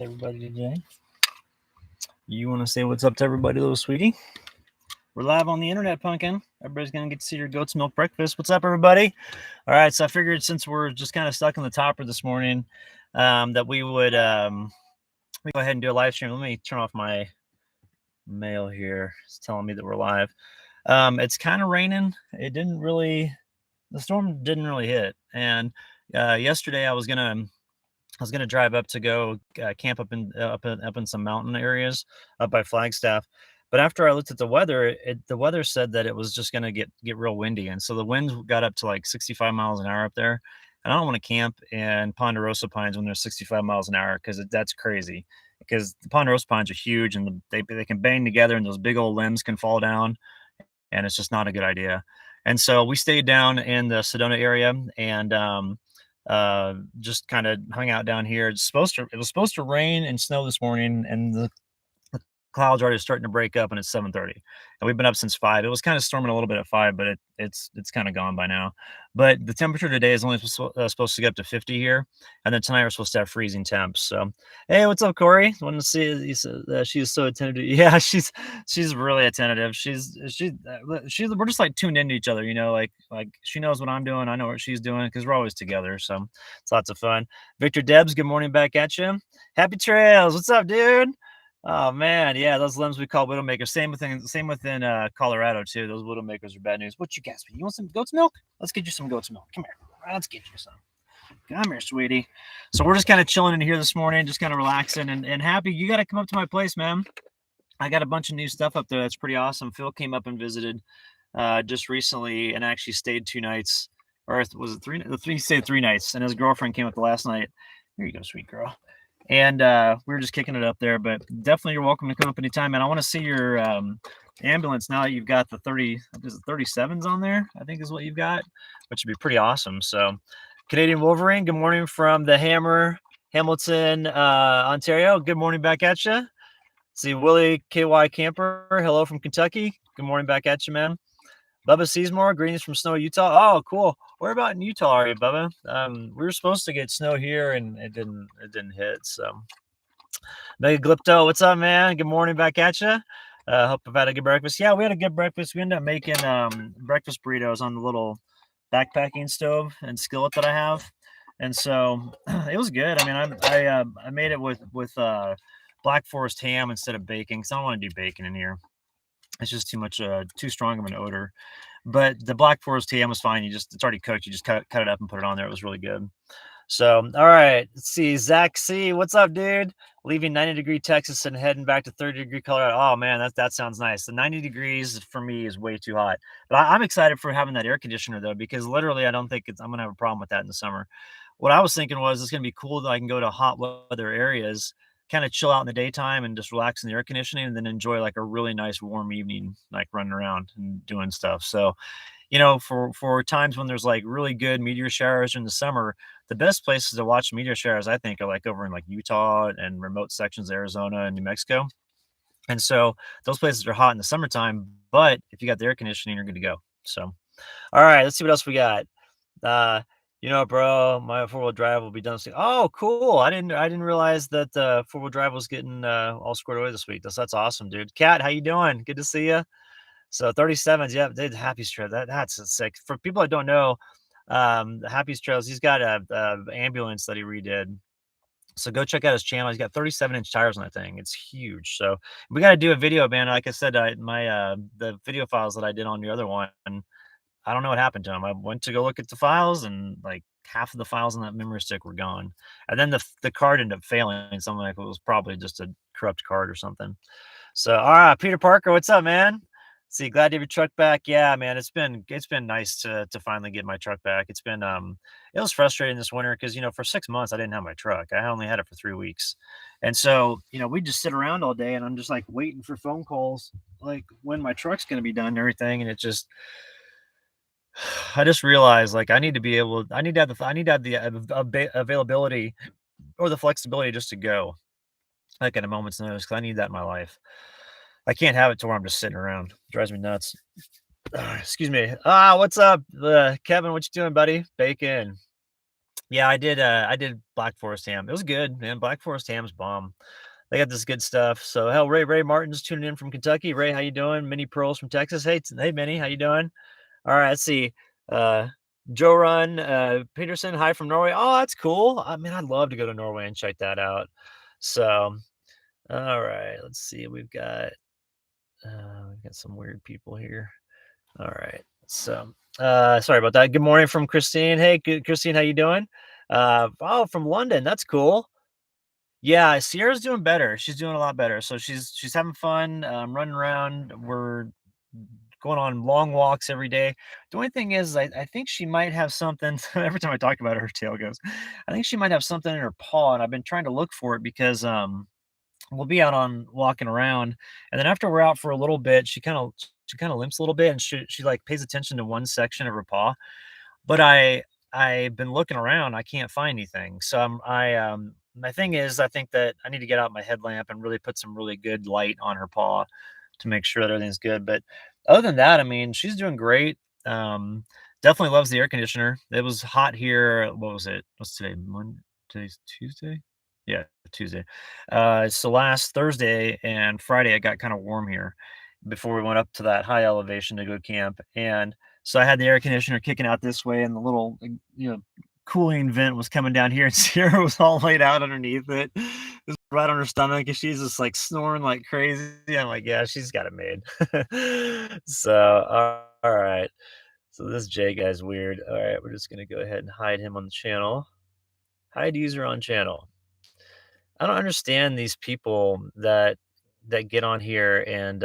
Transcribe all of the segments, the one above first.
everybody today. You want to say what's up to everybody, little sweetie? We're live on the internet, pumpkin. Everybody's going to get to see your goat's milk breakfast. What's up, everybody? All right, so I figured since we're just kind of stuck in the topper this morning, that we would we go ahead and do a live stream. Let me turn off my mail here. It's telling me that we're live. It's kind of raining. The storm didn't really hit. And yesterday I was gonna drive up to go camp up in some mountain areas up by Flagstaff. But after I looked at the weather, the weather said that it was just going to get real windy, and so the wind got up to like 65 miles an hour up there. And I don't want to camp in ponderosa pines when they're 65 miles an hour because that's crazy. Because the ponderosa pines are huge and they can bang together, and those big old limbs can fall down, and it's just not a good idea. And so we stayed down in the Sedona area and just kind of hung out down here. It was supposed to rain and snow this morning, and the clouds are already starting to break up, and it's 7:30, and we've been up since 5. It was kind of storming a little bit at 5, but it's kind of gone by now. But the temperature today is only supposed to get up to 50 here, and then tonight we're supposed to have freezing temps. So hey, what's up, Corey? Wanted to see you. She's so attentive. Yeah, she's really attentive. We're just like tuned into each other, like she knows what I'm doing, I know what she's doing, because we're always together. So it's lots of fun. Victor Debs, good morning back at you. Happy trails. What's up, dude? Oh man, yeah, those limbs we call widowmakers. Same within Colorado too. Those widowmakers are bad news. What you guys? You want some goat's milk? Let's get you some goat's milk. Come here. Let's get you some. Come here, sweetie. So we're just kind of chilling in here this morning, just kind of relaxing and happy. You got to come up to my place, man. I got a bunch of new stuff up there. That's pretty awesome. Phil came up and visited just recently and actually stayed 2 nights. Or was it 3? He stayed 3 nights, and his girlfriend came up the last night. Here you go, sweet girl. And we were just kicking it up there, but definitely you're welcome to come up anytime. And I want to see your ambulance now that you've got the 37s on there, I think is what you've got, which would be pretty awesome. So Canadian Wolverine, good morning from the Hamilton, Ontario. Good morning back at you. See Willie KY Camper, hello from Kentucky. Good morning back at you, man. Bubba Seasmore, greetings from Snow, Utah. Oh, cool. Where about in Utah are you, Bubba? We were supposed to get snow here, and it didn't hit. So, Mega Glypto, what's up, man? Good morning back at you. Hope I've had a good breakfast. Yeah, we had a good breakfast. We ended up making breakfast burritos on the little backpacking stove and skillet that I have, and so it was good. I mean, I made it with Black Forest ham instead of bacon, because I don't want to do bacon in here. It's just too strong of an odor. But the Black Forest ham was fine. It's already cooked. You just cut it up and put it on there. It was really good. So, all right, let's see. Zach C, what's up, dude? Leaving 90-degree Texas and heading back to 30-degree Colorado. Oh man, that sounds nice. The 90 degrees for me is way too hot. But I'm excited for having that air conditioner though, because literally I don't think I'm gonna have a problem with that in the summer. What I was thinking was it's gonna be cool that I can go to hot weather areas, kind of chill out in the daytime and just relax in the air conditioning, and then enjoy like a really nice warm evening, like running around and doing stuff. So, for times when there's like really good meteor showers in the summer, the best places to watch meteor showers, I think, are like over in like Utah and remote sections of Arizona and New Mexico. And so those places are hot in the summertime, but if you got the air conditioning, you're good to go. So, all right, let's see what else we got. Bro, my 4-wheel drive will be done soon. Oh, cool. I didn't realize that 4-wheel drive was getting all squared away this week. That's awesome, dude. Kat, how you doing? Good to see you. So 37s, yeah, did Happy's Trail. That's sick. For people that don't know, the Happy's Trails, he's got a ambulance that he redid. So go check out his channel. He's got 37-inch tires on that thing. It's huge. So we got to do a video, man. Like I said, the video files that I did on the other one, I don't know what happened to them. I went to go look at the files, and like half of the files on that memory stick were gone. And then the card ended up failing. Something like it was probably just a corrupt card or something. So, all right, Peter Parker, what's up, man? See, glad to have your truck back. Yeah, man, it's been nice to finally get my truck back. It's been it was frustrating this winter because for 6 months I didn't have my truck. I only had it for 3 weeks, and so we just sit around all day, and I'm just like waiting for phone calls, like when my truck's gonna be done and everything, and I just realized like I need to have the availability or the flexibility just to go like at a moment's notice, because I need that in my life. I can't have it to where I'm just sitting around. It drives me nuts. Excuse me. What's up, Kevin? What you doing, buddy? Bacon. Yeah, I did Black Forest ham. It was good, man. Black Forest ham's bomb. They got this good stuff. So hell, Ray Martin's tuning in from Kentucky. Ray, how you doing? Minnie Pearls from Texas. Hey, Minnie, how you doing? All right, let's see. Uh, Joe Run, Peterson, hi from Norway. Oh, that's cool. I mean, I'd love to go to Norway and check that out. So, all right, let's see. We've got some weird people here. All right. So, sorry about that. Good morning from Christine. Hey, good, Christine, how you doing? Oh, from London. That's cool. Yeah, Sierra's doing better. She's doing a lot better. So she's having fun, running around. We're going on long walks every day. The only thing is, I think she might have something. Every time I talk about her, her tail goes. I think she might have something in her paw, and I've been trying to look for it because we'll be out on walking around, and then after we're out for a little bit, she kind of limps a little bit, and she like pays attention to one section of her paw. But I've been looking around, I can't find anything. So my thing is I think that I need to get out my headlamp and really put some really good light on her paw to make sure that everything's good. But other than that, I mean, she's doing great. Definitely loves the air conditioner. It was hot here. What was it? What's today? Monday? Today's Tuesday? Yeah, Tuesday. So last Thursday and Friday, it got kind of warm here before we went up to that high elevation to go camp. And so I had the air conditioner kicking out this way, and the little, cooling vent was coming down here, and Sierra was all laid out underneath it, just right on her stomach, and she's just like snoring like crazy. I'm like, yeah, she's got it made. So, all right. So this J guy's weird. All right, we're just gonna go ahead and hide him on the channel. Hide user on channel. I don't understand these people that get on here and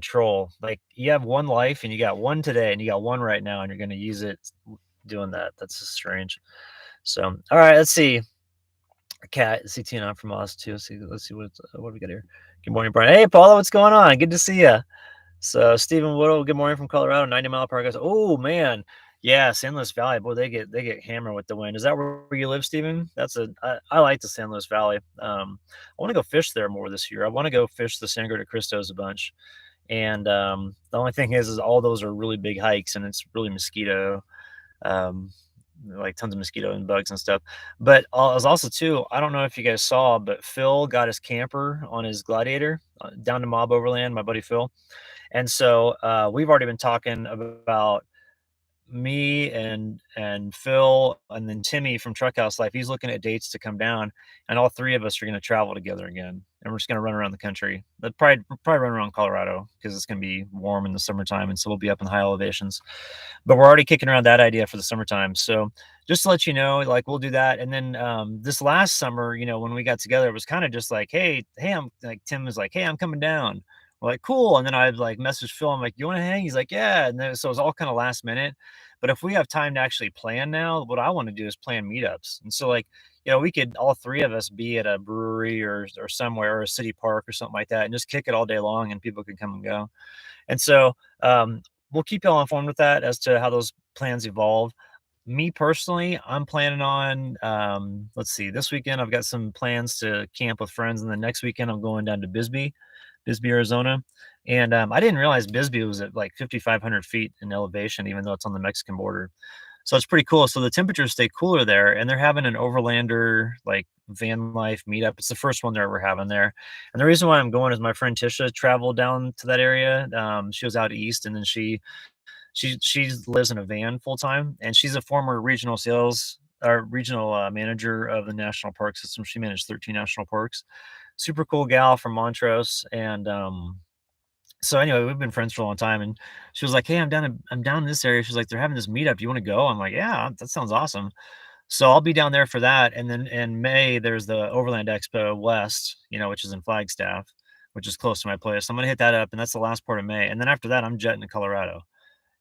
troll. Like, you have one life and you got one today and you got one right now and you're gonna use it doing that. That's just strange. So, all right, let's see. Cat CT9 from us too. Let's see what we got here. Good morning, Brian. Hey, Paula, what's going on? Good to see you. So Stephen Woodall, good morning from Colorado. 90-mile-per-hour guys. Oh man, yeah, San Luis Valley. Boy, they get hammered with the wind. Is that where you live, Stephen? I like the San Luis Valley. I want to go fish there more this year. I want to go fish the Sangre de Cristos a bunch. And the only thing is all those are really big hikes, and it's really mosquito. Um, like tons of mosquito and bugs and stuff. But I was also too. I don't know if you guys saw, but Phil got his camper on his Gladiator down to Mob Overland. My buddy Phil. And so we've already been talking about me and Phil and then Timmy from Truck House Life. He's looking at dates to come down, and all three of us are going to travel together again, and we're just going to run around the country. But probably run around Colorado because it's going to be warm in the summertime, and so we'll be up in high elevations. But we're already kicking around that idea for the summertime. So just to let you know, like we'll do that. And then this last summer, when we got together, it was kind of just like, hey, I'm like Tim was like, hey, I'm coming down. We're like, cool. And then I'd like message Phil. I'm like, you want to hang? He's like, yeah. And then so it was all kind of last minute. But if we have time to actually plan now, what I want to do is plan meetups. And so like, we could all three of us be at a brewery or somewhere or a city park or something like that and just kick it all day long and people can come and go. And so we'll keep y'all informed with that as to how those plans evolve. Me personally, I'm planning on, let's see, this weekend I've got some plans to camp with friends, and then next weekend I'm going down to Bisbee, Arizona. And I didn't realize Bisbee was at like 5,500 feet in elevation, even though it's on the Mexican border. So it's pretty cool. So the temperatures stay cooler there, and they're having an overlander like van life meetup. It's the first one they're ever having there. And the reason why I'm going is my friend Tisha traveled down to that area. She was out east, and then she lives in a van full time, and she's a former regional sales or regional manager of the national park system. She managed 13 national parks. Super cool gal from Montrose, and so anyway, we've been friends for a long time, and she was like, "Hey, I'm down in this area." She's like, "They're having this meetup. You want to go?" I'm like, "Yeah, that sounds awesome." So I'll be down there for that, and then in May there's the Overland Expo West, which is in Flagstaff, which is close to my place. I'm gonna hit that up, and that's the last part of May, and then after that I'm jetting to Colorado,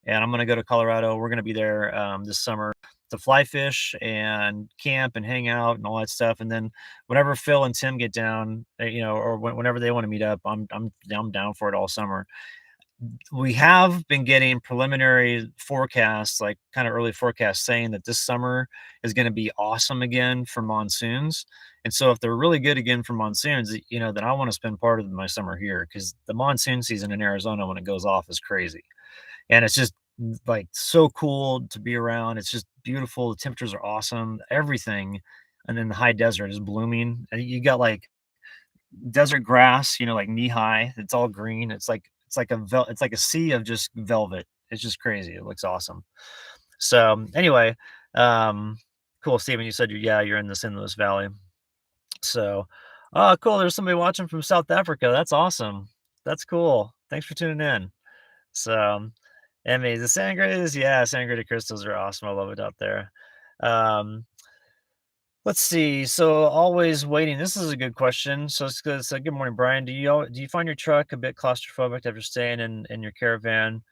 and I'm gonna go to Colorado. We're gonna be there this summer to fly fish and camp and hang out and all that stuff. And then whenever Phil and Tim get down, or whenever they want to meet up, I'm down for it all summer. We have been getting preliminary forecasts, like kind of early forecasts, saying that this summer is going to be awesome again for monsoons. And so if they're really good again for monsoons, then I want to spend part of my summer here because the monsoon season in Arizona when it goes off is crazy. And it's just like so cool to be around. It's just beautiful. The temperatures are awesome. Everything. And then the high desert is blooming. And you got like desert grass, like knee high. It's all green. It's like a sea of just velvet. It's just crazy. It looks awesome. So anyway, um, cool, Steven. You said you're in the St. Louis Valley. So, oh, cool. There's somebody watching from South Africa. That's awesome. That's cool. Thanks for tuning in. So, Emmy, the sangres, yeah, sangre crystals are awesome. I love it out there. Um, let's see. So, always waiting. This is a good question. So, it's good. So, good morning, Brian. Do you find your truck a bit claustrophobic after staying in your caravan?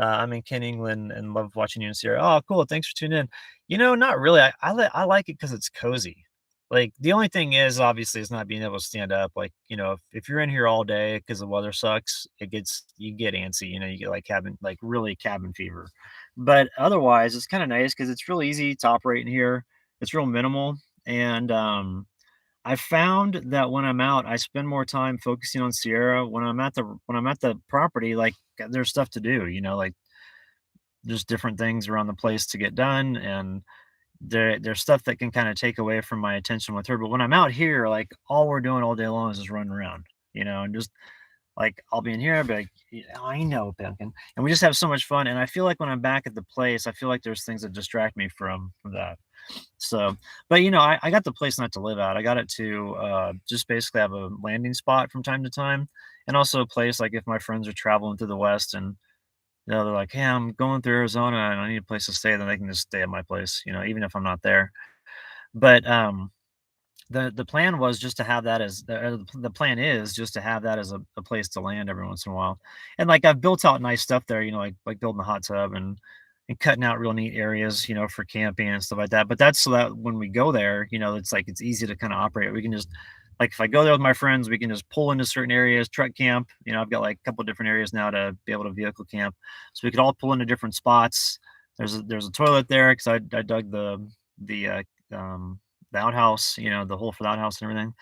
I'm in Kent, England, and love watching you in Sierra. Oh, cool. Thanks for tuning in. Not really. I like it because it's cozy. Like the only thing is, obviously, is not being able to stand up. Like if you're in here all day because the weather sucks, you get antsy. You get like really cabin fever. But otherwise, it's kind of nice because it's real easy to operate in here. It's real minimal, and I found that when I'm out, I spend more time focusing on Sierra. When I'm at the property, like there's stuff to do, like there's different things around the place to get done, and there's stuff that can kind of take away from my attention with her. But when I'm out here, like all we're doing all day long is just running around, and just like I'll be in here, I'll be like, "Yeah, I know, Pumpkin," and we just have so much fun. And I feel like when I'm back at the place, I feel like there's things that distract me from that. So, but I got the place not to live at. I got it to just basically have a landing spot from time to time, and also a place like if my friends are traveling through the West and they're like, "Hey, I'm going through Arizona and I need a place to stay," then they can just stay at my place, even if I'm not there. But the plan was just to have that as the plan is just to have that as a place to land every once in a while. And like I've built out nice stuff there, like building a hot tub and cutting out real neat areas, for camping and stuff like that. But that's so that when we go there, it's like it's easy to kind of operate. We can just like if I go there with my friends, we can just pull into certain areas, truck camp. I've got like a couple of different areas now to be able to vehicle camp. So we could all pull into different spots. There's a toilet there because I dug the um the outhouse, the hole for the outhouse and everything.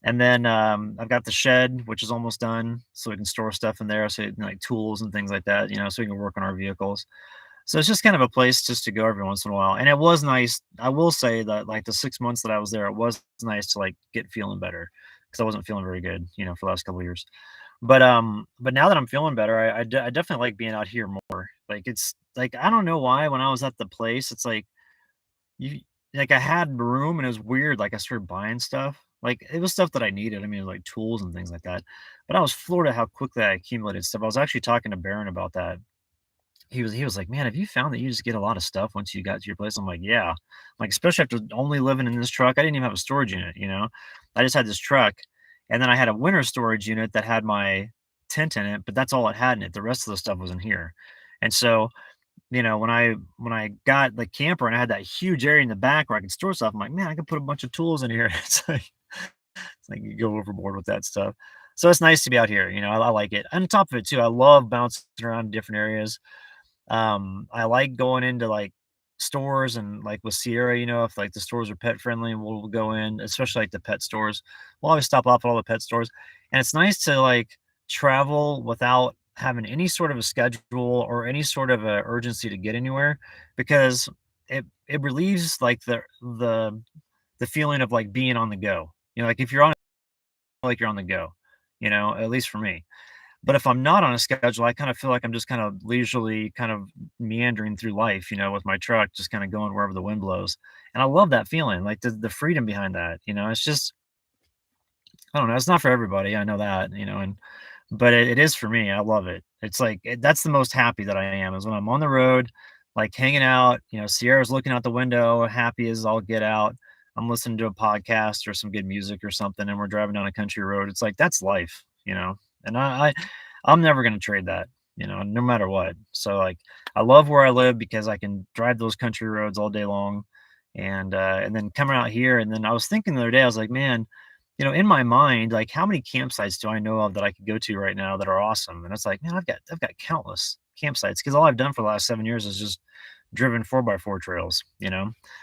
And then I've got the shed, which is almost done, so we can store stuff in there, so like tools and things like that, so we can work on our vehicles. So it's just kind of a place just to go every once in a while. And it was nice. I will say that like the 6 months that I was there, it was nice to like get feeling better because I wasn't feeling very good, for the last couple of years. But now that I'm feeling better, I definitely like being out here more. Like it's like I don't know why when I was at the place, it's like you like, I had room and it was weird, like, I started buying stuff. Like, it was stuff that I needed, I mean, like, tools and things like that, but I was floored at how quickly I accumulated stuff. I was actually talking to Baron about that. He was like, "Man, have you found that you just get a lot of stuff once you got to your place?" I'm like, "Yeah." Like, especially after only living in this truck, I didn't even have a storage unit. I just had this truck, and then I had a winter storage unit that had my tent in it, but that's all it had in it. The rest of the stuff was in here, and so when I got the camper and I had that huge area in the back where I could store stuff, I'm like, man, I could put a bunch of tools in here. It's like you go overboard with that stuff. So it's nice to be out here. I like it. On top of it too, I love bouncing around in different areas. I like going into like stores and like with Sierra, if like the stores are pet friendly, we'll go in, especially like the pet stores. We'll always stop off at all the pet stores. And it's nice to like travel without having any sort of a schedule or any sort of a urgency to get anywhere because it relieves like the feeling of like being on the go. Like if you're on like you're on the go, at least for me. But if I'm not on a schedule, I kind of feel like I'm just kind of leisurely kind of meandering through life, with my truck, just kind of going wherever the wind blows. And I love that feeling, like the freedom behind that. It's just, I don't know, it's not for everybody. I know that, but it is for me. I love it. It's like, that's the most happy that I am is when I'm on the road, like hanging out, Sierra's looking out the window, happy as all get out. I'm listening to a podcast or some good music or something, and we're driving down a country road. It's like, that's life. And I'm never gonna trade that, no matter what. So like I love where I live because I can drive those country roads all day long. And then coming out here, and then I was thinking the other day, I was like, man, in my mind, like how many campsites do I know of that I could go to right now that are awesome? And it's like, man, I've got countless campsites because all I've done for the last 7 years is just driven 4x4 trails.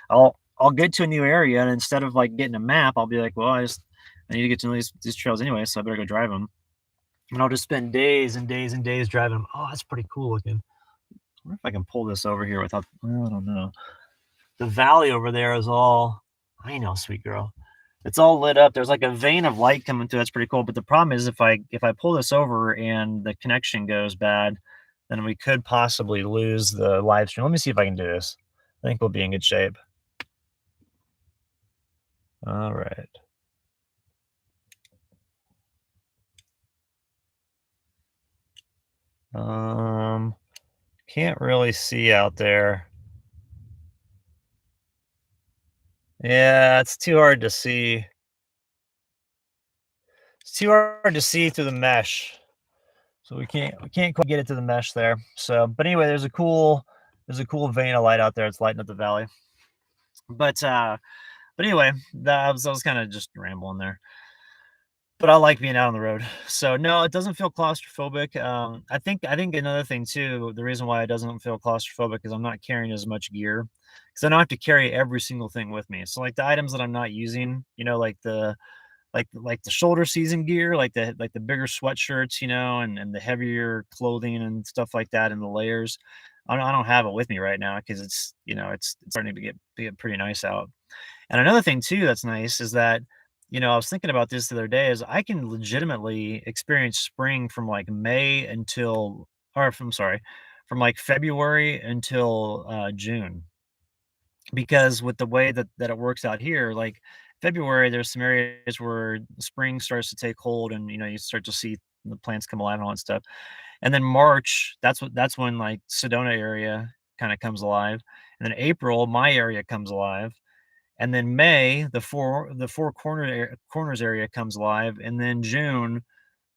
I'll get to a new area and instead of like getting a map, I'll be like, well, I need to get to know these trails anyway, so I better go drive them. And I'll just spend days and days and days driving them. Oh, that's pretty cool looking. wonder if I can pull this over here without, well, I don't know. The valley over there is all, I know, sweet girl. It's all lit up. There's like a vein of light coming through. That's pretty cool. But the problem is if I pull this over and the connection goes bad, then we could possibly lose the live stream. Let me see if I can do this. I think we'll be in good shape. All right. Can't really see out there. Yeah, it's too hard to see. It's too hard to see through the mesh. So we can't quite get it to the mesh there. So, but anyway, there's a cool vein of light out there. It's lighting up the valley. But anyway, I was kind of just rambling there. But I like being out on the road. So no, it doesn't feel claustrophobic. I think another thing too, the reason why it doesn't feel claustrophobic is I'm not carrying as much gear because I don't have to carry every single thing with me. So like the items that I'm not using, like the shoulder season gear, like the bigger sweatshirts, and the heavier clothing and stuff like that, and the layers. I don't have it with me right now because it's starting to get pretty nice out. And another thing too that's nice is that, I was thinking about this the other day is I can legitimately experience spring from like May until, or from sorry, from like February until June. Because with the way that it works out here, like February, there's some areas where spring starts to take hold and you start to see the plants come alive and all that stuff. And then March, that's when like Sedona area kind of comes alive. And then April, my area comes alive, and then May, the four corners area comes alive, and then June,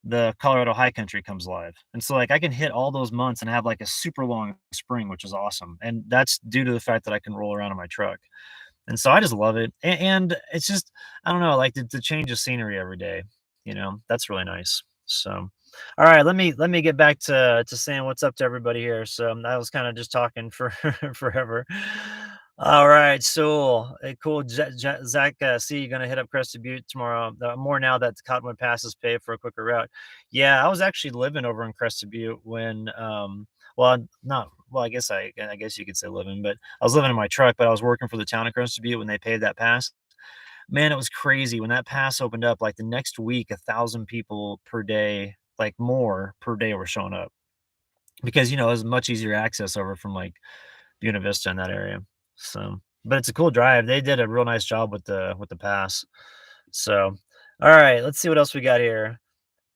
the Colorado high country comes alive. And so like I can hit all those months and have like a super long spring, which is awesome. And that's due to the fact that I can roll around in my truck. And so I just love it. And it's just, I don't know, like the change of scenery every day, that's really nice. So all right, let me get back to saying what's up to everybody here. So I was kind of just talking for forever. All right, so cool. Zach, see you gonna hit up Crested Butte tomorrow. More now that the Cottonwood Pass is paid for a quicker route. Yeah, I was actually living over in Crested Butte when, well, not well. I guess you could say living, but I was living in my truck. But I was working for the town of Crested Butte when they paid that pass. Man, it was crazy when that pass opened up. Like the next week, 1,000 people per day, like more per day, were showing up because it was much easier access over from like Buena Vista in that area. So, but it's a cool drive. They did a real nice job with the pass. So, all right, let's see what else we got here.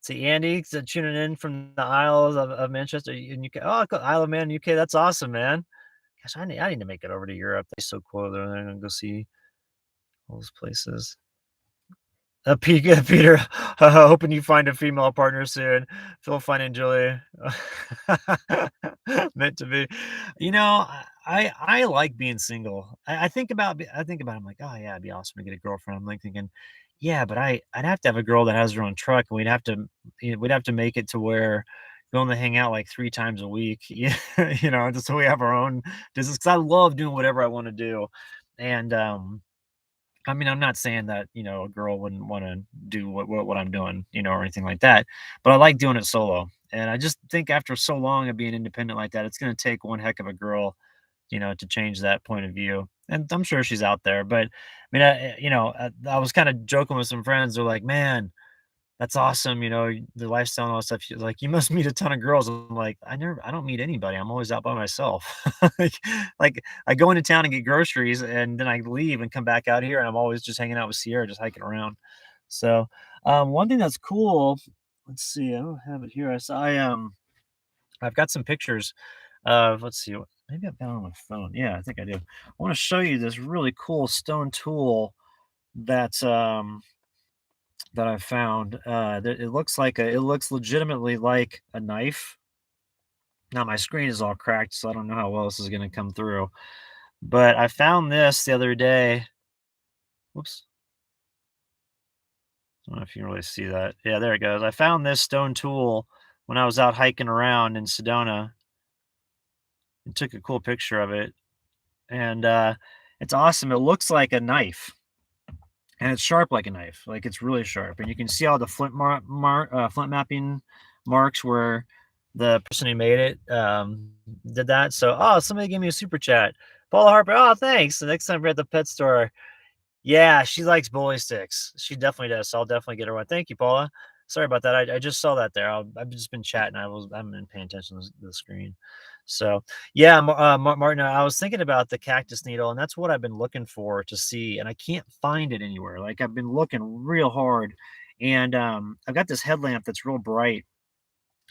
See Andy tuning in from the Isles of Manchester in UK. Oh, cool. Isle of Man, UK. That's awesome, man. Gosh, I need to make it over to Europe. They're so cool. They're gonna go see all those places. Peter, hoping you find a female partner soon. Phil finding Julie. Meant to be. I like being single. I think about I'm like, oh yeah, it'd be awesome to get a girlfriend. I'm like thinking, yeah, but I'd have to have a girl that has her own truck, and we'd have to make it to where we only hang out like 3 times a week. Yeah, just so we have our own business. Because I love doing whatever I want to do, and I mean, I'm not saying that, a girl wouldn't wanna do what I'm doing, or anything like that, but I like doing it solo, and I just think after so long of being independent like that, it's gonna take one heck of a girl, to change that point of view, and I'm sure she's out there, but, I mean, I was kinda joking with some friends. They're like, "Man, that's awesome, the lifestyle and all that stuff." She's like, "You must meet a ton of girls." I'm like, I don't meet anybody. I'm always out by myself." Like I go into town and get groceries, and then I leave and come back out here, and I'm always just hanging out with Sierra, just hiking around. So, one thing that's cool, let's see, I don't have it here. I've got some pictures of, let's see, maybe I've got it on my phone. Yeah, I think I do. I wanna show you this really cool stone tool that, that I found. That it looks legitimately like a knife. Now my screen is all cracked, so I don't know how well this is going to come through. But I found this the other day. Whoops. I don't know if you can really see that. Yeah, there it goes. I found this stone tool when I was out hiking around in Sedona and took a cool picture of it. And it's awesome. It looks like a knife, and it's sharp like a knife. Like it's really sharp, and you can see all the flint mapping marks where the person who made it did that. So, oh, somebody gave me a super chat. Paula Harper, oh, thanks. The next time we're at the pet store, yeah, she likes bully sticks. She definitely does. So I'll definitely get her one. Thank you, Paula. Sorry about that. I just saw that there. I've just been chatting. I haven't been paying attention to the screen. So yeah, Martin, I was thinking about the cactus needle, and that's what I've been looking for to see, and I can't find it anywhere. Like I've been looking real hard, and I've got this headlamp that's real bright.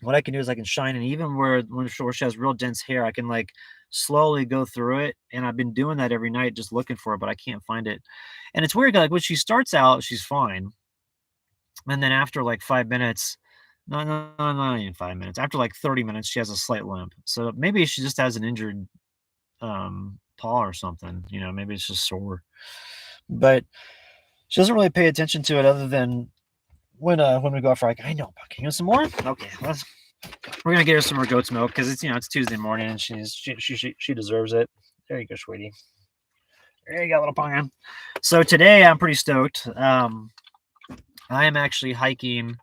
What I can do is I can shine it, even where she has real dense hair, I can like slowly go through it, and I've been doing that every night, just looking for it, but I can't find it. And it's weird, like when she starts out, she's fine, and then after like 5 minutes, no, no, no, not even 5 minutes. After like 30 minutes, she has a slight limp. So maybe she just has an injured paw or something. Maybe it's just sore. But she doesn't really pay attention to it other than when we go out for like, I know, can you want some more? Okay, we're gonna get her some more goat's milk because it's Tuesday morning and she deserves it. There you go, sweetie. There you go, little pumpkin. So today I'm pretty stoked. I am actually hiking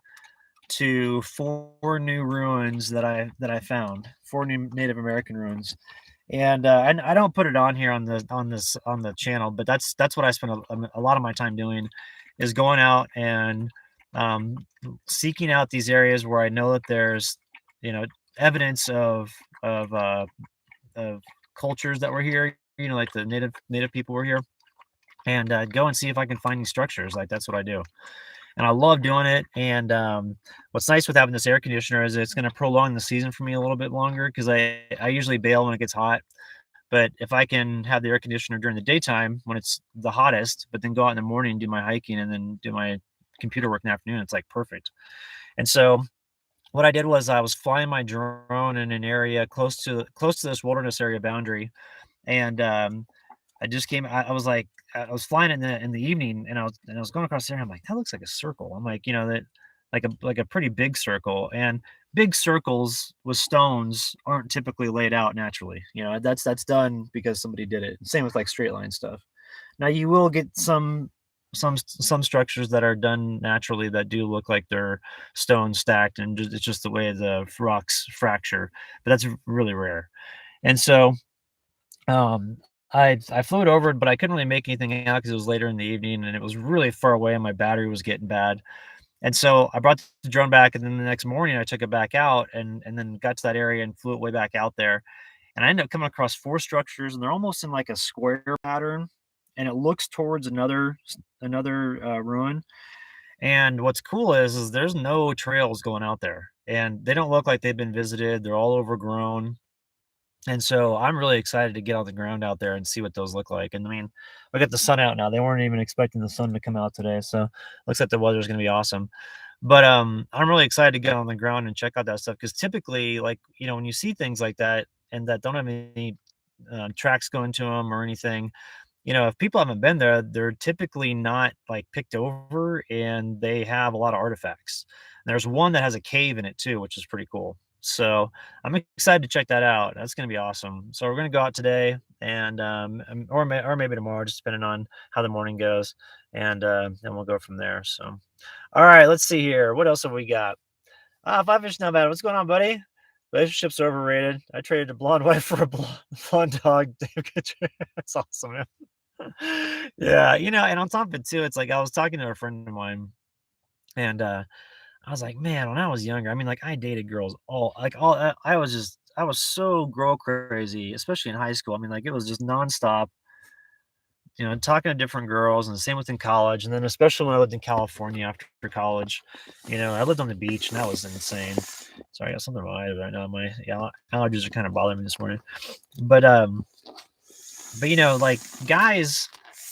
to 4 new ruins that I found. 4 new Native American ruins, and I don't put it on here on the channel, but that's what I spend a lot of my time doing, is going out and um, seeking out these areas where I know that there's evidence of cultures that were here. Like the native people were here, and go and see if I can find these structures. Like that's what I do, and I love doing it. And what's nice with having this air conditioner is it's going to prolong the season for me a little bit longer, because I usually bail when it gets hot. But if I can have the air conditioner during the daytime when it's the hottest, but then go out in the morning and do my hiking and then do my computer work in the afternoon, it's like perfect. And so what I did was I was flying my drone in an area close to this wilderness area boundary, and I just came. I was like, I was flying in the evening, and I was going across there. And I'm like, that looks like a circle. I'm like, that like a pretty big circle, and big circles with stones aren't typically laid out naturally. That's done because somebody did it. Same with like straight line stuff. Now you will get some structures that are done naturally that do look like they're stone stacked, and it's just the way the rocks fracture, but that's really rare. And so um, I flew it over, but I couldn't really make anything out because it was later in the evening and it was really far away and my battery was getting bad. And so I brought the drone back, and then the next morning I took it back out and then got to that area and flew it way back out there. And I ended up coming across 4 structures, and they're almost in like a square pattern, and it looks towards another ruin. And what's cool is there's no trails going out there, and they don't look like they've been visited. They're all overgrown. And so I'm really excited to get on the ground out there and see what those look like. And I mean, we got the sun out now. They weren't even expecting the sun to come out today. So looks like the weather's going to be awesome. But I'm really excited to get on the ground and check out that stuff, because typically, like, when you see things like that and that don't have any tracks going to them or anything, if people haven't been there, they're typically not like picked over, and they have a lot of artifacts. And there's one that has a cave in it too, which is pretty cool. So I'm excited to check that out. That's going to be awesome. So we're going to go out today, and or maybe tomorrow, just depending on how the morning goes, and we'll go from there. So, all right, let's see here. What else have we got? Five Fish Not Bad. What's going on, buddy? Relationships are overrated. I traded a blonde wife for a blonde dog. That's awesome, man. Yeah, and on top of it too, it's like I was talking to a friend of mine, and I was like, man, when I was younger, I mean, like I dated girls all I was so girl crazy, especially in high school. I mean, like it was just nonstop, talking to different girls, and the same within college, and then especially when I lived in California after college, I lived on the beach, and that was insane. Sorry, I got something in my eye right now. My allergies are kind of bothering me this morning, but like guys,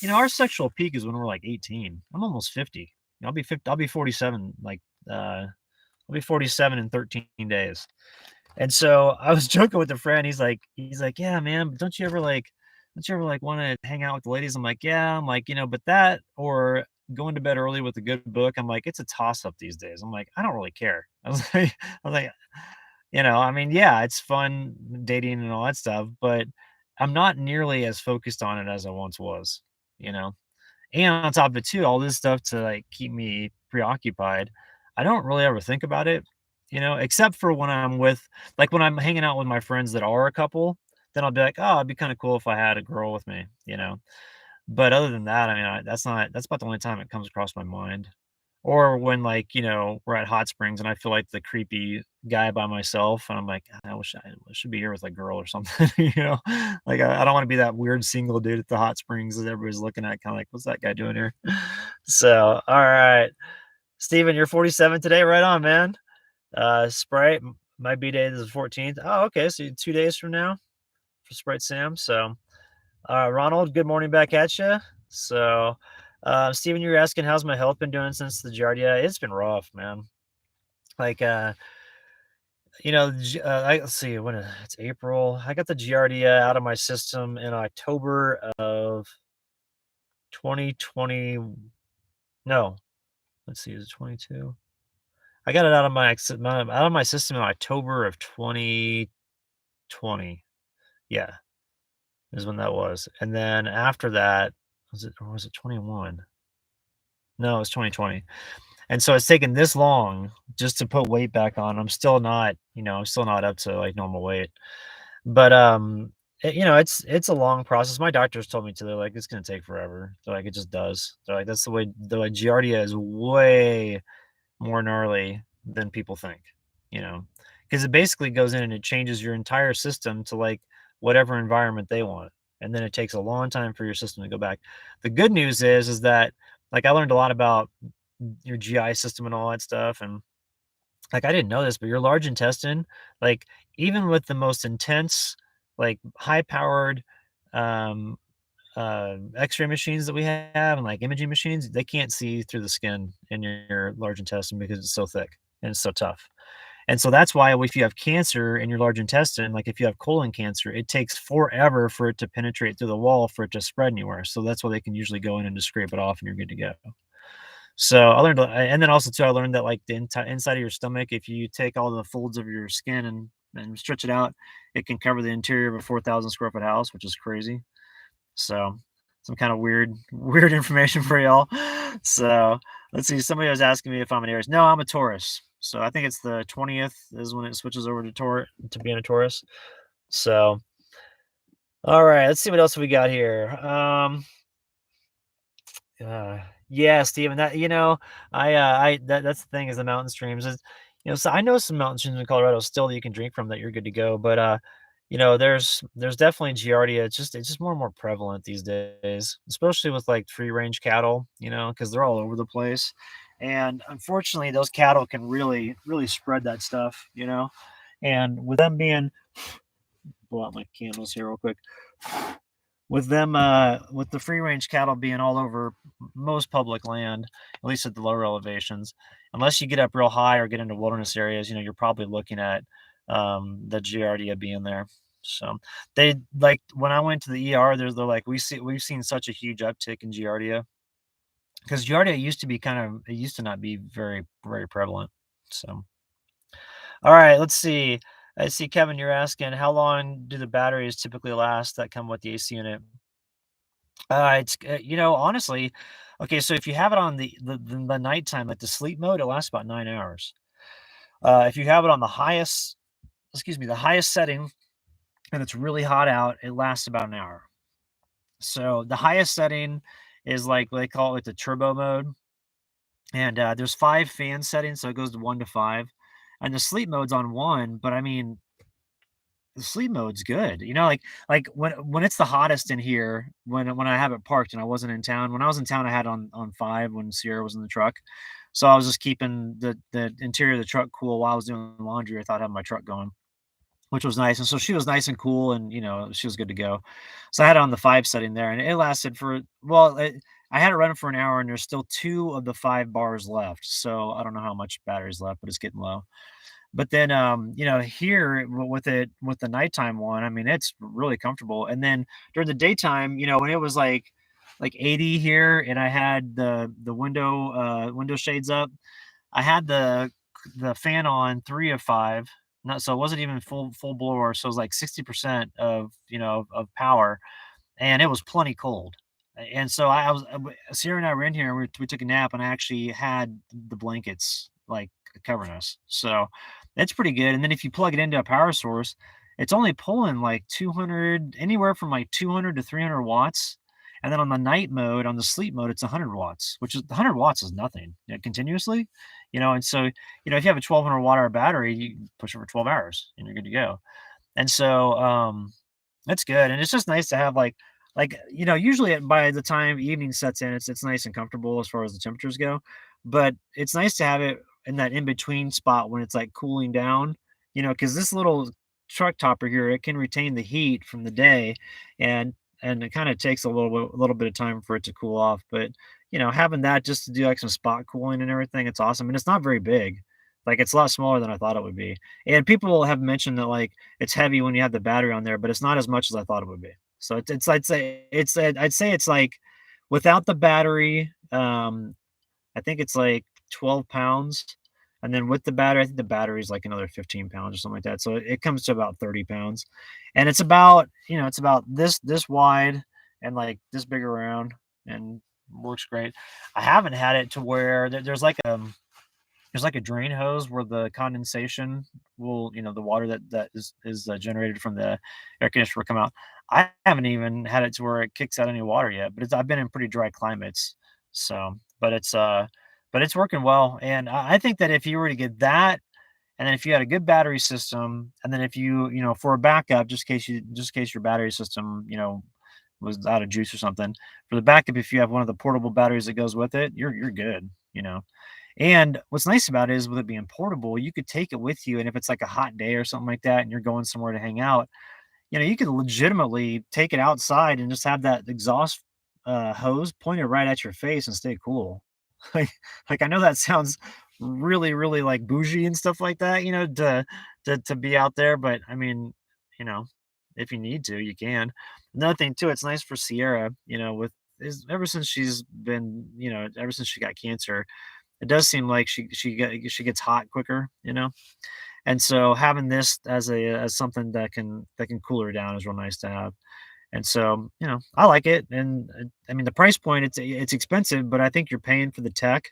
our sexual peak is when we're like 18. I'm almost 50. I'll be 50. I'll be 47. I'll be 47 in 13 days. And so I was joking with a friend. He's like, yeah, man, but don't you ever want to hang out with the ladies? I'm like, yeah. I'm like, but that or going to bed early with a good book. I'm like, it's a toss up these days. I'm like, I don't really care. I was like, I mean, yeah, it's fun dating and all that stuff, but I'm not nearly as focused on it as I once was, you know? And on top of it too, all this stuff to like keep me preoccupied. I don't really ever think about it. except for when I'm with like, when I'm hanging out with my friends that are a couple, then I'll be like, "Oh, it'd be kinda cool if I had a girl with me," you know? But other than that, I mean, that's about the only time it comes across my mind. Or when, like, we're at hot springs and I feel like the creepy guy by myself, and I'm like, I wish I should be here with a girl or something," you know? Like, I don't wanna be that weird single dude at the hot springs that everybody's looking at kinda like, "What's that guy doing here?" So, alright. Steven, you're 47 today? Right on, man. Sprite, my B-day is the 14th. Oh, okay, so 2 days from now for Sprite Sam, so Ronald, good morning back at you. So, Steven, you were asking, how's my health been doing since the Giardia? It's been rough, man. Like, let's see, it's April. I got the Giardia out of my system in October of 2020. No, let's see, is it 22? I got it out of my system in October of 2020. Yeah, is when that was. And then after that, was it 21? No, it was 2020. And so it's taken this long just to put weight back on. I'm still not up to like normal weight. But it's a long process. My doctors told me to. They're like, it's gonna take forever. They're like, it just does. They're like, that's the way. They're like, Giardia is way more gnarly than people think. You know, because it basically goes in and it changes your entire system to like whatever environment they want, and then it takes a long time for your system to go back. The good news is that like I learned a lot about your GI system and all that stuff. And like I didn't know this, but your large intestine, like even with the most intense, like high powered um x-ray machines that we have and like imaging machines, they can't see through the skin in your large intestine because it's so thick and it's so tough. And so that's why if you have cancer in your large intestine, like if you have colon cancer, it takes forever for it to penetrate through the wall for it to spread anywhere. So that's why they can usually go in and just scrape it off and you're good to go. So I learned, and then also too, I learned that like the inside of your stomach, if you take all the folds of your skin and stretch it out, it can cover the interior of a 4,000 square foot house, which is crazy. So some kind of weird information for y'all. So let's see. Somebody was asking me if I'm an Aries. No, I'm a Taurus. So I think it's the 20th is when it switches over to being a Taurus. So all right, let's see what else we got here. Yeah, Steven, that's the thing is the mountain streams is, so I know some mountain streams in Colorado still that you can drink from that you're good to go, but there's definitely Giardia. It's just more and more prevalent these days, especially with like free range cattle, because they're all over the place. And unfortunately, those cattle can really, really spread that stuff. And with them being, blow out my candles here real quick with the free range cattle being all over most public land, at least at the lower elevations, unless you get up real high or get into wilderness areas, you're probably looking at the Giardia being there. So they like when I went to the ER, they're like we've seen such a huge uptick in Giardia because Giardia used to not be very very prevalent. So all right, let's see. I see Kevin, you're asking how long do the batteries typically last that come with the AC unit? Honestly, okay, so if you have it on the nighttime, like the sleep mode, it lasts about 9 hours. If you have it on the highest setting, and it's really hot out, it lasts about an hour. So the highest setting is like they call it the turbo mode, and there's 5 fan settings, so it goes to 1 to 5, and the sleep mode's on 1, but I mean, the sleep mode's good. Like when it's the hottest in here, when I have it parked and I wasn't in town. When I was in town, I had on 5 when Sierra was in the truck. So I was just keeping the interior of the truck cool while I was doing laundry. I thought having my truck going, which was nice. And so she was nice and cool and she was good to go. So I had it on the 5 setting there and it lasted I had it running for an hour and there's still 2 of the 5 bars left. So I don't know how much battery's left, but it's getting low. But then, here with the nighttime one, I mean, it's really comfortable. And then during the daytime, when it was like 80 here, and I had the window shades up, I had the fan on 3 of 5. Not so it wasn't even full blower, so it was like 60% of power, and it was plenty cold. And so I was Sierra and I were in here, and we took a nap, and I actually had the blankets like covering us. So it's pretty good. And then if you plug it into a power source, it's only pulling like 200, anywhere from like 200 to 300 watts. And then on the night mode, on the sleep mode, it's 100 watts, which is 100 watts is nothing, continuously, And so, if you have a 1200 watt hour battery, you push it for 12 hours and you're good to go. And so, that's good. And it's just nice to have usually by the time evening sets in, it's nice and comfortable as far as the temperatures go. But it's nice to have it in that in between spot when it's like cooling down, because this little truck topper here, it can retain the heat from the day, and it kind of takes a little bit of time for it to cool off. But having that just to do like some spot cooling and everything, it's awesome. And it's not very big. Like it's a lot smaller than I thought it would be. And people have mentioned that like it's heavy when you have the battery on there, but it's not as much as I thought it would be. So I'd say it's like without the battery, I think it's like 12 pounds. And then with the battery, I think the battery is like another 15 pounds or something like that. So it comes to about 30 pounds. And it's about this wide and like this big around and works great. I haven't had it to where there's like a drain hose where the condensation will, the water that is generated from the air conditioner will come out. I haven't even had it to where it kicks out any water yet, but I've been in pretty dry climates. So, but it's working well. And I think that if you were to get that, and then if you had a good battery system, and then if for a backup, just in case your battery system, was out of juice or something, for the backup, if you have one of the portable batteries that goes with it, you're good. And what's nice about it is with it being portable, you could take it with you. And if it's like a hot day or something like that, and you're going somewhere to hang out, you could legitimately take it outside and just have that exhaust hose pointed right at your face and stay cool. Like, like I know that sounds really, really like bougie and stuff like that, to be out there, but I mean, you know, if you need to, you can. Another thing too, it's nice for Sierra, with is ever since she got cancer, it does seem like she gets hot quicker. And so having this as something that can cool her down is real nice to have. And so, I like it. And I mean, the price point, it's expensive, but I think you're paying for the tech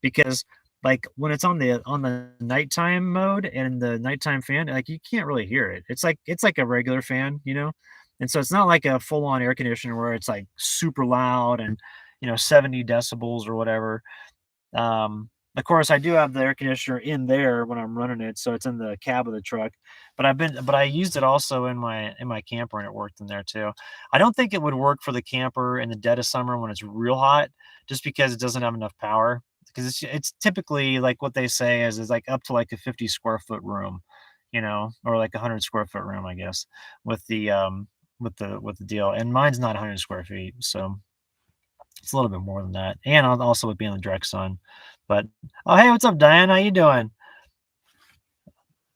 because like when it's on the nighttime mode and the nighttime fan, like you can't really hear it. It's like a regular fan. And so it's not like a full on air conditioner where it's like super loud and 70 decibels or whatever. Of course, I do have the air conditioner in there when I'm running it, so it's in the cab of the truck. But I used it also in my camper, and it worked in there too. I don't think it would work for the camper in the dead of summer when it's real hot, just because it doesn't have enough power. Because it's typically like what they say is like up to like a 50 square foot room, or like 100 square foot room, I guess, with the deal. And mine's not 100 square feet, so it's a little bit more than that, and also with being in the direct sun. But oh, hey, what's up, Diane? How you doing?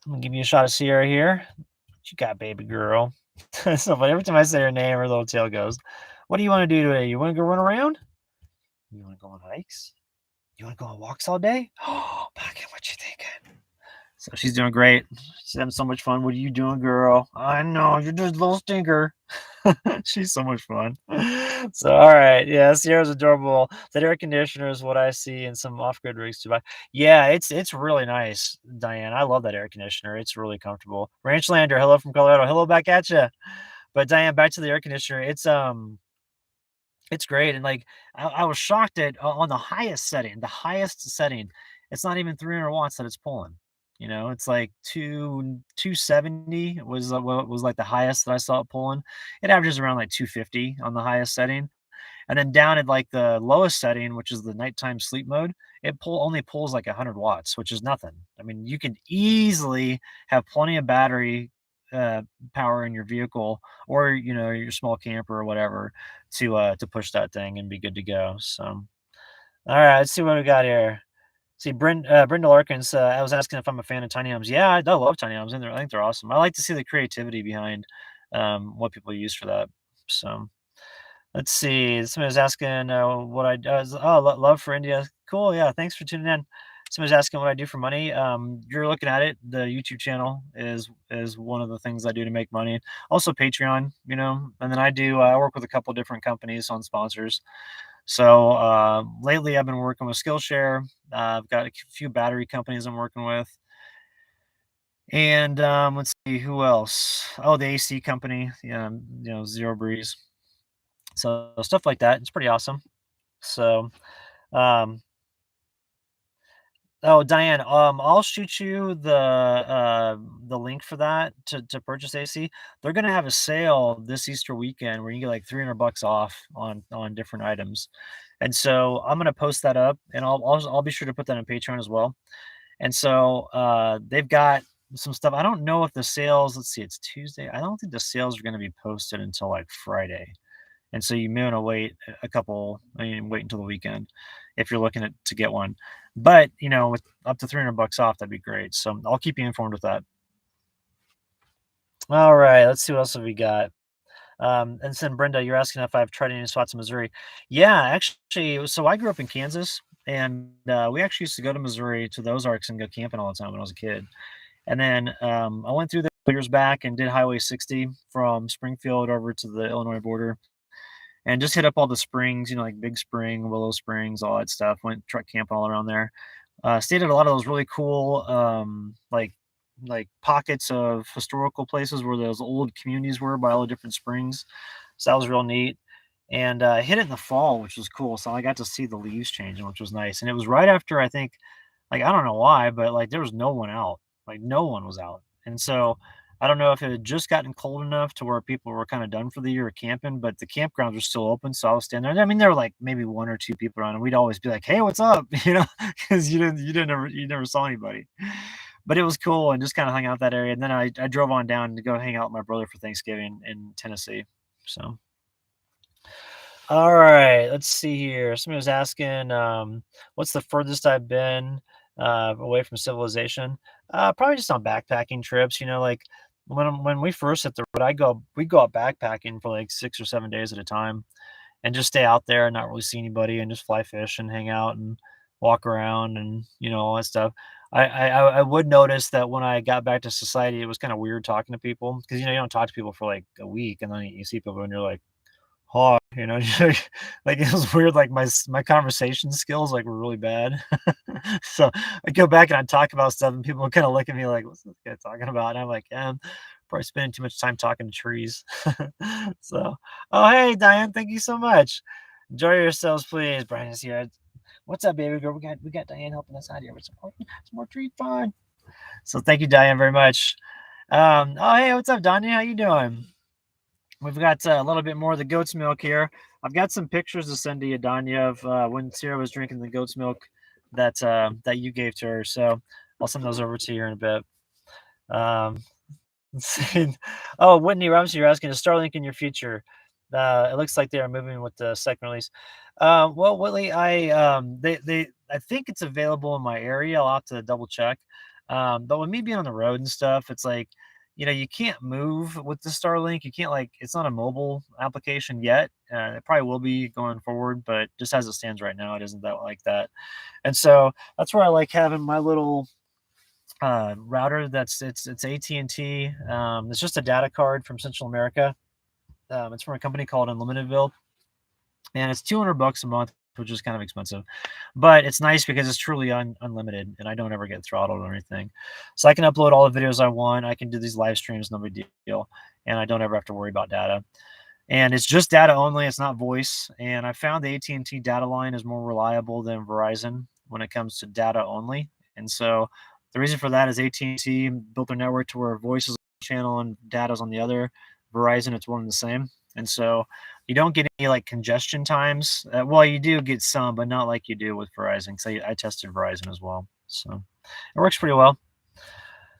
I'm gonna give you a shot of Sierra here. What you got, baby girl? So, but every time I say her name, her little tail goes. What do you want to do today? You want to go run around? You want to go on hikes? You want to go on walks all day? Oh, Pocket, what you thinking? So she's doing great. She's having so much fun. What are you doing, girl? I know you're just a little stinker. She's so much fun. So all right, yeah, Sierra's adorable. That air conditioner is what I see in some off-grid rigs too. But yeah, it's really nice, Diane. I love that air conditioner. It's really comfortable. Ranchland, hello from Colorado. Hello back at you. But Diane, back to the air conditioner. It's great. And like I was shocked at on the highest setting, it's not even 300 watts that it's pulling. It's like 270 what was like the highest that I saw it pulling. It averages around like 250 on the highest setting. And then down at like the lowest setting, which is the nighttime sleep mode, it only pulls like 100 watts, which is nothing. I mean, you can easily have plenty of battery uh, power in your vehicle, or your small camper or whatever, to push that thing and be good to go. So, all right, let's see what we got here. See, Brenda Larkins, I was asking if I'm a fan of tiny homes. Yeah, I love tiny homes, and I think they're awesome. I like to see the creativity behind what people use for that. So. Let's see. Somebody's asking what I does. Oh, love for India. Cool. Yeah. Thanks for tuning in. Somebody's asking what I do for money. You're looking at it. The YouTube channel is one of the things I do to make money. Also Patreon, and then I work with a couple different companies on sponsors. So lately, I've been working with Skillshare. I've got a few battery companies I'm working with, and let's see who else. Oh, the AC company, yeah, Zero Breeze. So stuff like that. It's pretty awesome. So, um, oh, Diane, I'll shoot you the link for that to purchase AC. They're gonna have a sale this Easter weekend where you get like $300 off on different items, and so I'm gonna post that up, and I'll be sure to put that on Patreon as well. And so they've got some stuff. I don't know if the sales. Let's see, it's Tuesday. I don't think the sales are gonna be posted until like Friday. And so you may wanna wait a couple wait until the weekend if you're looking to get one. But, with up to $300 off, that'd be great. So I'll keep you informed with that. All right, let's see what else have we got. And then Brenda, you're asking if I've tried any spots in Missouri. Yeah, actually, so I grew up in Kansas, and we actually used to go to Missouri to the Ozarks and go camping all the time when I was a kid. And then I went through there years back and did Highway 60 from Springfield over to the Illinois border and just hit up all the springs, like Big Spring, Willow Springs, all that stuff. Went truck camping all around there. Stayed at a lot of those really cool, like pockets of historical places where those old communities were by all the different springs. So that was real neat. And I hit it in the fall, which was cool. So I got to see the leaves changing, which was nice. And it was right after I think, like I don't know why, but like there was no one out. Like no one was out. And so I don't know if it had just gotten cold enough to where people were kind of done for the year of camping, but the campgrounds were still open. So I was standing there. I mean, there were like maybe one or two people around, and we'd always be like, "Hey, what's up?" Because you never saw anybody. But it was cool and just kind of hung out that area. And then I drove on down to go hang out with my brother for Thanksgiving in Tennessee. So all right, let's see here. Somebody was asking, what's the furthest I've been away from civilization? Probably just on backpacking trips. Like when we first hit the road, we go out backpacking for like 6 or 7 days at a time, and just stay out there and not really see anybody, and just fly fish and hang out and walk around and all that stuff. I would notice that when I got back to society, it was kind of weird talking to people because you don't talk to people for like a week, and then you see people and you're like hard, like it was weird. Like my conversation skills like were really bad. So I go back and I talk about stuff, and people kind of look at me like, "What's this guy talking about?" And I'm like, probably spending too much time talking to trees." So, oh hey Diane, thank you so much. Enjoy yourselves, please. Brian is here. What's up, baby girl? We got Diane helping us out here with some more tree fun. So thank you, Diane, very much. Oh hey, what's up, Donnie? How you doing? We've got a little bit more of the goat's milk here. I've got some pictures to send to you, Danya, of when Sarah was drinking the goat's milk that you gave to her. So I'll send those over to you here in a bit. Um, let's see. Oh, Whitney Robinson, you're asking, is Starlink in your future? It looks like they are moving with the second release. Well, Whitley, I think it's available in my area. I'll have to double check. But with me being on the road and stuff, it's like, you can't move with the Starlink. You can't like it's not a mobile application yet. It probably will be going forward, but just as it stands right now, it isn't that like that. And so that's where I like having my little router. It's AT&T. It's just a data card from Central America. It's from a company called Unlimitedville, and it's $200 a month, which is kind of expensive, but it's nice because it's truly unlimited, and I don't ever get throttled or anything. So I can upload all the videos I want. I can do these live streams, no big deal, and I don't ever have to worry about data. And it's just data only. It's not voice. And I found the AT&T data line is more reliable than Verizon when it comes to data only. And so the reason for that is AT&T built their network to where voice is on one channel and data is on the other. Verizon, it's one and the same. And so you don't get any like congestion times. Well, you do get some, but not like you do with Verizon. Because I tested Verizon as well. So it works pretty well.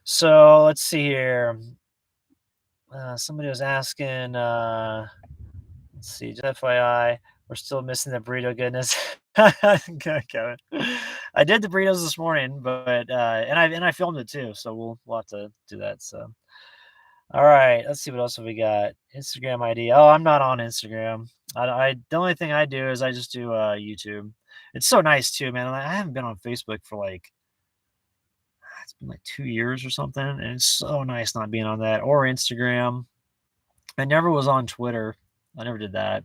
So let's see here. Somebody was asking, let's see, just FYI, we're still missing the burrito goodness. Okay, Kevin. I did the burritos this morning, but and I filmed it too, so we'll have to do that. So all right, let's see what else have we got. Instagram ID. Oh, I'm not on Instagram. I the only thing I do is I just do YouTube. It's so nice too, man. I haven't been on Facebook for like it's been like 2 years or something, and it's so nice not being on that or Instagram. I never was on Twitter. I never did that.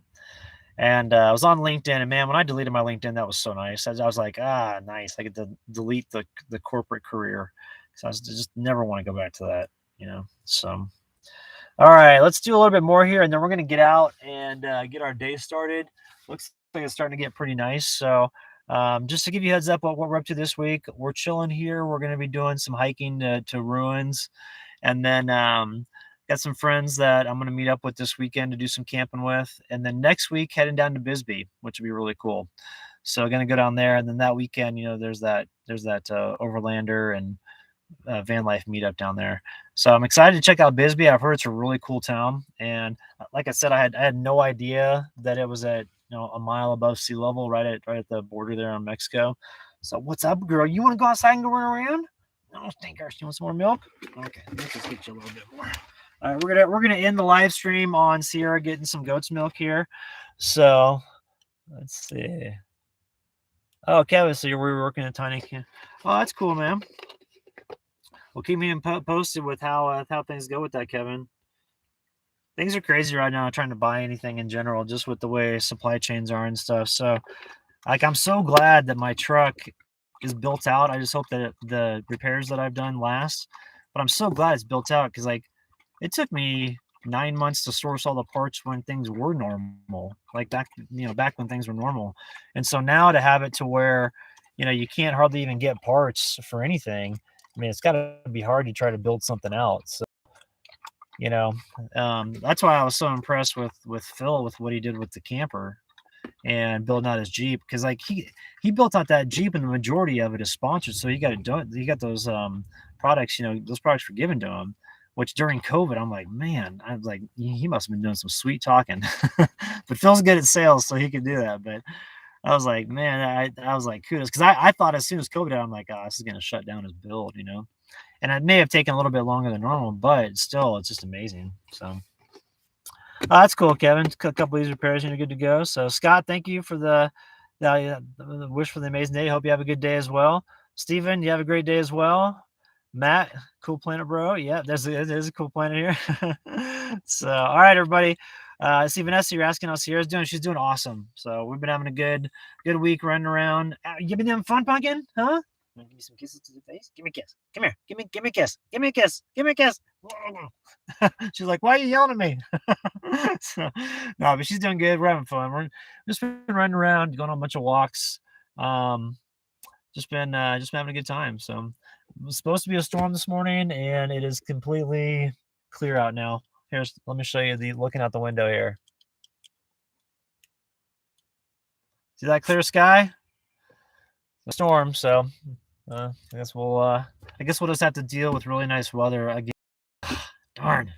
And I was on LinkedIn, and man, when I deleted my LinkedIn, that was so nice. I was like, nice. I get to delete the corporate career. So I just never want to go back to that. So, all right, let's do a little bit more here, and then we're going to get out and get our day started. Looks like it's starting to get pretty nice. So, just to give you a heads up on what we're up to this week, we're chilling here. We're going to be doing some hiking to ruins, and then got some friends that I'm going to meet up with this weekend to do some camping with, and then next week heading down to Bisbee, which would be really cool. So, going to go down there, and then that weekend, there's that Overlander and van life meetup down there. So I'm excited to check out Bisbee. I've heard it's a really cool town, and like I said, I had no idea that it was at a mile above sea level, right at the border there in Mexico. So what's up, girl? You want to go outside and go run around? No, stinkers. You want some more milk? Okay, let's just get you a little bit more. All right, we're gonna end the live stream on Sierra getting some goat's milk here. So let's see. Oh, Kevin, so we're working a tiny can. Oh, that's cool, man. Well, keep me posted with how things go with that, Kevin. Things are crazy right now trying to buy anything in general, just with the way supply chains are and stuff. So, like, I'm so glad that my truck is built out. I just hope that the repairs that I've done last. But I'm so glad it's built out because, like, it took me 9 months to source all the parts when things were normal, like back when things were normal. And so now to have it to where, you can't hardly even get parts for anything. I mean, it's got to be hard to try to build something out. So, that's why I was so impressed with Phil with what he did with the camper and building out his Jeep, because like he built out that Jeep and the majority of it is sponsored. So he got those products, those products were given to him. Which during COVID, I'm like, man, I was like, he must have been doing some sweet talking. But Phil's good at sales, so he could do that. But I was like, man, I was like, kudos, because I thought as soon as COVID, I'm like, this is gonna shut down his build. And it may have taken a little bit longer than normal, but still, it's just amazing. So that's cool, Kevin. A couple of these repairs and you're good to go. So Scott, thank you for the wish for the amazing day. Hope you have a good day as well. Steven, you have a great day as well. Matt, cool planet, bro. Yeah, there's a cool planet here. So, all right, everybody. See, Vanessa, you're asking how Sierra's doing. She's doing awesome. So we've been having a good week running around. You been having fun, Pumpkin? Huh? Want to give you some kisses to the face? Give me a kiss. Come here. Give me a kiss. Give me a kiss. Give me a kiss. She's like, why are you yelling at me? So, no, but she's doing good. We're having fun. We're just been running around, going on a bunch of walks. Just been having a good time. So it was supposed to be a storm this morning, and it is completely clear out now. Let me show you looking out the window here. See that clear sky? A storm. So I guess we'll just have to deal with really nice weather again. Darn.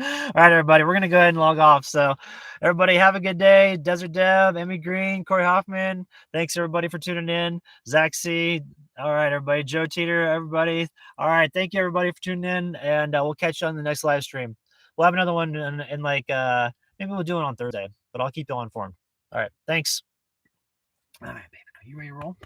All right, everybody, we're gonna go ahead and log off. So everybody have a good day. Desert Dev, Emmy Green, Corey Hoffman, thanks everybody for tuning in. Zach C, all right, everybody, Joe Teeter, everybody, all right, thank you everybody for tuning in, and we'll catch you on the next live stream. We'll have another one in like maybe we'll do it on Thursday, but I'll keep you all informed. All right, thanks. All right, baby, are you ready to roll?